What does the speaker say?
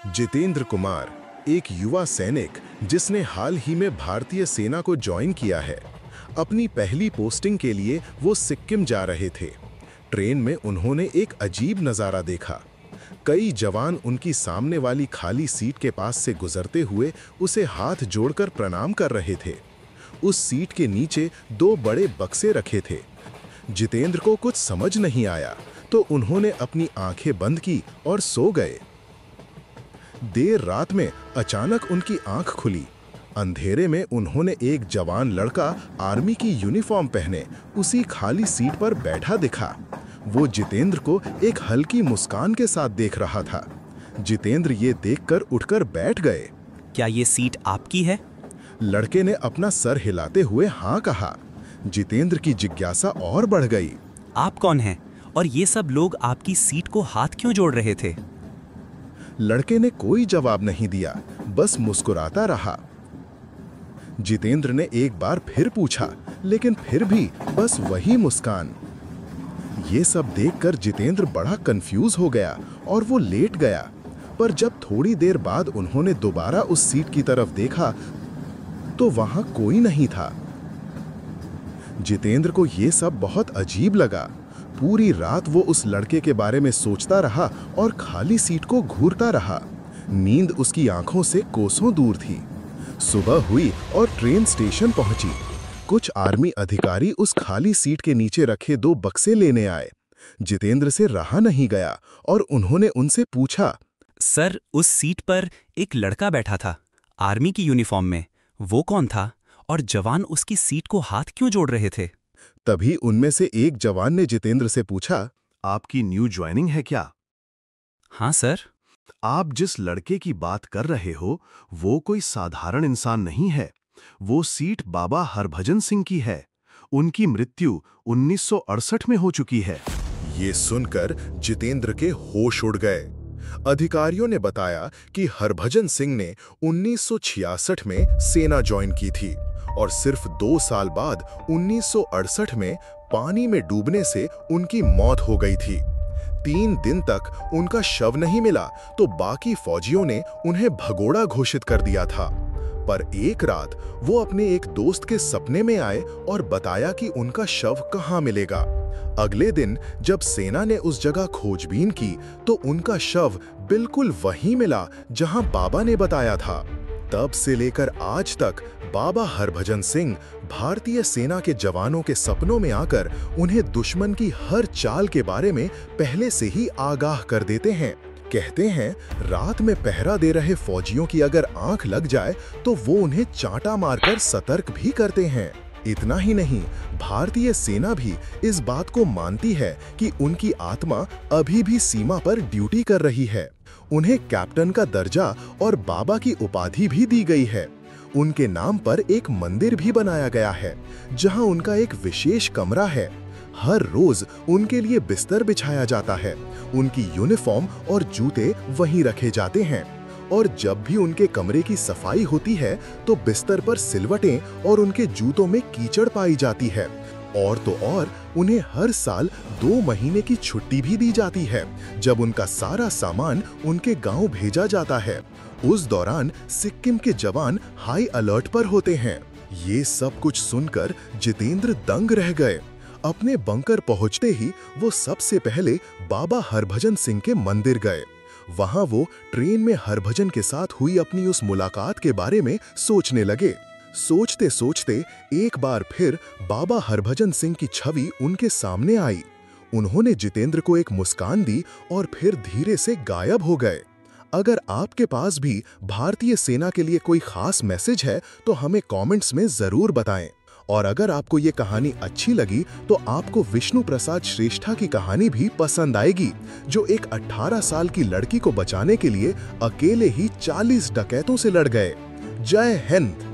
जितेंद्र कुमार एक युवा सैनिक जिसने हाल ही में भारतीय सेना को ज्वाइन किया है। अपनी पहली पोस्टिंग के लिए वो सिक्किम जा रहे थे। ट्रेन में उन्होंने एक अजीब नज़ारा देखा। कई जवान उनकी सामने वाली खाली सीट के पास से गुजरते हुए उसे हाथ जोड़कर प्रणाम कर रहे थे। उस सीट के नीचे दो बड़े बक्से रखे थे। जितेंद्र को कुछ समझ नहीं आया तो उन्होंने अपनी आंखें बंद की और सो गए। देर रात में अचानक उनकी आंख खुली। अंधेरे में उन्होंने एक जवान लड़का आर्मी की यूनिफॉर्म पहने उसी खाली सीट पर बैठा दिखा। वो जितेंद्र को एक हल्की मुस्कान के साथ देख रहा था। जितेंद्र ये देखकर उठकर बैठ गए। क्या ये सीट आपकी है? लड़के ने अपना सर हिलाते हुए हाँ कहा। जितेंद्र की जिज्ञासा और बढ़ गई। आप कौन हैं और ये सब लोग आपकी सीट को हाथ क्यों जोड़ रहे थे? लड़के ने कोई जवाब नहीं दिया, बस मुस्कुराता रहा। जितेंद्र ने एक बार फिर पूछा, लेकिन फिर भी बस वही मुस्कान। ये सब देखकर जितेंद्र बड़ा कंफ्यूज हो गया और वो लेट गया। पर जब थोड़ी देर बाद उन्होंने दोबारा उस सीट की तरफ देखा तो वहां कोई नहीं था। जितेंद्र को ये सब बहुत अजीब लगा। पूरी रात वो उस लड़के के बारे में सोचता रहा और खाली सीट को घूरता रहा। नींद उसकी आंखों से कोसों दूर थी। सुबह हुई और ट्रेन स्टेशन पहुंची। कुछ आर्मी अधिकारी उस खाली सीट के नीचे रखे दो बक्से लेने आए। जितेंद्र से रहा नहीं गया और उन्होंने उनसे पूछा, सर, उस सीट पर एक लड़का बैठा था आर्मी की यूनिफॉर्म में। वो कौन था और जवान उसकी सीट को हाथ क्यों जोड़ रहे थे? तभी उनमें से एक जवान ने जितेंद्र से पूछा, आपकी न्यू ज्वाइनिंग है क्या? हाँ सर। आप जिस लड़के की बात कर रहे हो वो कोई साधारण इंसान नहीं है। वो सीट बाबा हरभजन सिंह की है। उनकी मृत्यु 1968 में हो चुकी है। ये सुनकर जितेंद्र के होश उड़ गए। अधिकारियों ने बताया कि हरभजन सिंह ने 1966 में सेना ज्वाइन की थी और सिर्फ 2 साल बाद 1968 में पानी में डूबने से उनकी मौत हो गई थी। 3 दिन तक उनका शव नहीं मिला तो बाकी फौजियों ने उन्हें भगोड़ा घोषित कर दिया था। पर एक रात वो अपने एक दोस्त के सपने में आए और बताया कि उनका शव कहाँ मिलेगा। अगले दिन जब सेना ने उस जगह खोजबीन की तो उनका शव बिल्कुल वहीं मिला जहां बाबा ने बताया था। तब से लेकर आज तक बाबा हरभजन सिंह भारतीय सेना के जवानों के सपनों में आकर उन्हें दुश्मन की हर चाल के बारे में पहले से ही आगाह कर देते हैं। कहते हैं, रात में पहरा दे रहे फौजियों की अगर आंख लग जाए तो वो उन्हें चांटा मारकर सतर्क भी करते हैं। इतना ही नहीं, भारतीय सेना भी इस बात को मानती है कि उनकी आत्मा अभी भी सीमा पर ड्यूटी कर रही है। उन्हें कैप्टन का दर्जा और बाबा की उपाधि भी दी गई है। उनके नाम पर एक मंदिर भी बनाया गया है जहां उनका एक विशेष कमरा है। हर रोज उनके लिए बिस्तर बिछाया जाता है। उनकी यूनिफॉर्म और जूते वहीं रखे जाते हैं और जब भी उनके कमरे की सफाई होती है तो बिस्तर पर सिलवटें और उनके जूतों में कीचड़ पाई जाती है। और तो और उन्हें हर साल 2 महीने की छुट्टी भी दी जाती है जब उनका सारा सामान उनके गांव भेजा जाता है। उस दौरान सिक्किम के जवान हाई अलर्ट पर होते हैं। ये सब कुछ सुनकर जितेंद्र दंग रह गए। अपने बंकर पहुंचते ही वो सबसे पहले बाबा हरभजन सिंह के मंदिर गए। वहां वो ट्रेन में हरभजन के साथ हुई अपनी उस मुलाकात के बारे में सोचने लगे। सोचते सोचते एक बार फिर बाबा हरभजन सिंह की छवि उनके सामने आई। उन्होंने जितेंद्र को एक मुस्कान दी और फिर धीरे से गायब हो गए। अगर आपके पास भी भारतीय सेना के लिए कोई खास मैसेज है तो हमें कमेंट्स में जरूर बताएं। और अगर आपको ये कहानी अच्छी लगी तो आपको विष्णु प्रसाद श्रेष्ठा की कहानी भी पसंद आएगी, जो एक 18 साल की लड़की को बचाने के लिए अकेले ही 40 डकैतों से लड़ गए। जय हिंद।